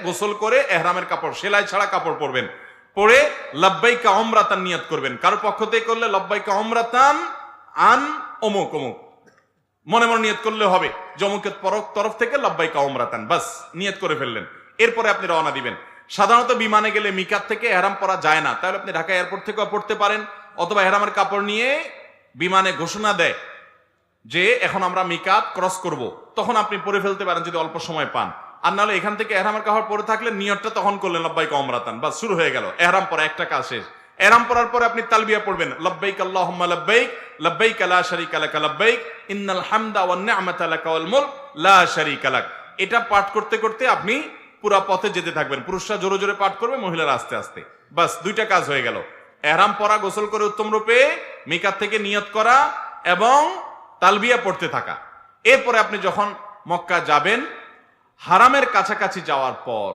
গোসল করে ইহরামের কাপড়, সেলাই ছাড়া কাপড় পরবেন, পরে লাব্বাইকা উমরাতান নিয়ত করবেন। কারো পক্ষ থেকে করলে লাব্বাইকা উমরাতান আন অমুক অমুক মনে মনে নিয়ত করলে হবে, জমুকের তরফ থেকে লাব্বাইকা উমরাতান, বাস নিয়ত করে ফেললেন। এরপরে আপনি রওনা দিবেন। সাধারণত বিমানে গেলে মিকাত থেকে ইহরাম পরা যায় না, তাহলে আপনি ঢাকা এয়ারপোর্ট থেকেও পড়তে পারেন, অথবা ইহরামের কাপড় নিয়ে বিমানে ঘোষণা দেয় যে এখন আমরা মিকাত ক্রস করব, তখন আপনি পরে ফেলতে পারেন যদি অল্প সময় পান। আর নাহলে এখান থেকে ইহরামের কাপড় পরে থাকলে নিয়তটা তখন করলেন লাব্বাইকা উমরাতান, বাস শুরু হয়ে গেল ইহরাম পরা, একটা কাজ শেষ। ইহরাম পরার পরে আপনি তালবিয়া পড়বেন, লাব্বাইক আল্লাহুম্মা লাব্বাইক লাব্বাইক লা শারীকা লাক লাব্বাইক ইন্নাল হামদা ওয়ান নি'মাতা লাকা ওয়াল মুলক লা শারীকা লাক। এটা পাঠ করতে করতে আপনি পুরা পথে যেতে থাকবেন। পুরুষরা জোরে জোরে পাঠ করবে, মহিলারা আস্তে আস্তে, বাস দুইটা কাজ হয়ে গেল। ইহরাম পরা, গোসল করে উত্তম রূপে মিকাত থেকে নিয়ত করা এবং তালবিয়া পড়তে থাকা। এরপরে আপনি যখন মক্কা যাবেন, হারামের কাছাকাছি যাওয়ার পর